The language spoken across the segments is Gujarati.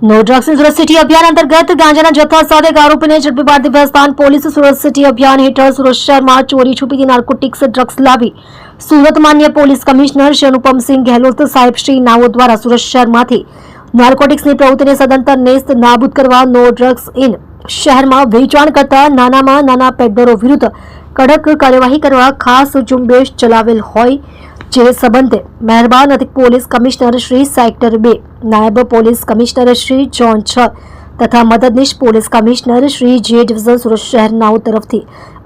No drugs in Surat city અભિયાન અંતર્ગત ગાંજાના જથ્થા સાથે એક આરોપીને ઝડપી પાડતી ભેસ્તાન પોલીસ સુરત સિટી અભિયાન હેઠળ સુરત શહેરમાં ચોરી છુપીથી નાર્કોટિક્સ ડ્રગ્સ લાવી સુરત માન્ય પોલીસ કમિશનર શ્રી અનુપમસિંહ ગેહલોત સાહેબ શ્રી નાઓ દ્વારા સુરત શહેરમાંથી નાર્કોટિક્સની પ્રવૃત્તિને સદંતર નેસ્ત નાબૂદ કરવા નો ડ્રગ્સ ઇન શહેરમાં વેચાણ કરતા નાનામાં નાના પેડલરો વિરુદ્ધ કડક કાર્યવાહી કરવા ખાસ ઝુંબેશ ચલાવેલ હોય જે સંબંધે મહેરબાન અધિક પોલીસ કમિશનર શ્રી સેક્ટર 2 નાયબ પોલીસ કમિશનર શ્રી ઝોન 6 તથા મદદનીશ પોલીસ કમિશનર શ્રી જે ડિવિઝન સુરત શહેરનાઓ તરફથી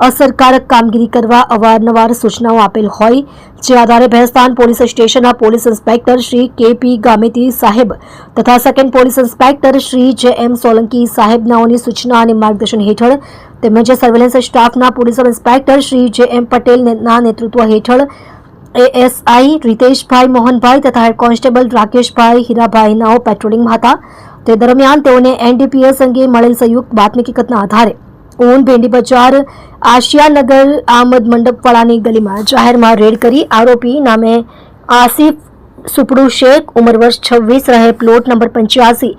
અસરકારક કામગીરી કરવા અવારનવાર સૂચનાઓ આપેલ હોય જે આધારે ભેસ્તાન પોલીસ સ્ટેશનના police inspector Shri K P. Gameti સાહેબ તથા second police inspector Shri J M. Solanki સાહેબનાઓની સૂચના અને માર્ગદર્શન હેઠળ તેમજ સર્વેલન્સ સ્ટાફના પોલીસ ઇન્સ્પેક્ટર શ્રી જે.એમ. પટેલના નેતૃત્વ હેઠળ એએસઆઈ રીતેશભાઈ મોહનભાઈ તથા હેડ કોન્સ્ટેબલ રાકેશભાઈ હીરાભાઈનાઓ પેટ્રોલિંગમાં હતા તે દરમિયાન તેઓને એનડીપીએસ અંગે મળેલ સંયુક્ત બાતમી હકીકતના આધારે ઓન ભેંડી બજાર આશિયાનગર આમદ મંડપવાળાની ગલીમાં જાહેરમાં રેડ કરી આરોપી નામે આસિફ સુપડુ શેખ ઉંમર વર્ષ 26 રહે પ્લોટ નંબર 85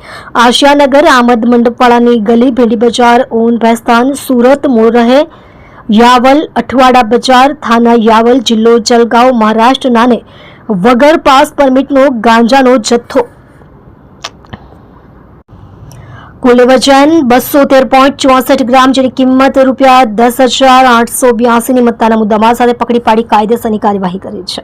આશિયાનગર આમદ મંડપવાળાની ગલી ભેંડી બજાર ઓન ભેસ્તાન સુરત મૂળ રહે યાવલ અઠવાડા બજાર થાના યાવલ જિલ્લો જલગાંવ મહારાષ્ટ્ર નાને વગર પાસ પરમિટનો ગાંજાનો જથ્થો કુલ વજન 213.64 ગ્રામ જેની કિંમત ₹10,882 ની મત્તાના મુદ્દામાલ સાથે પકડી પાડી કાયદેસરની કાર્યવાહી કરી છે।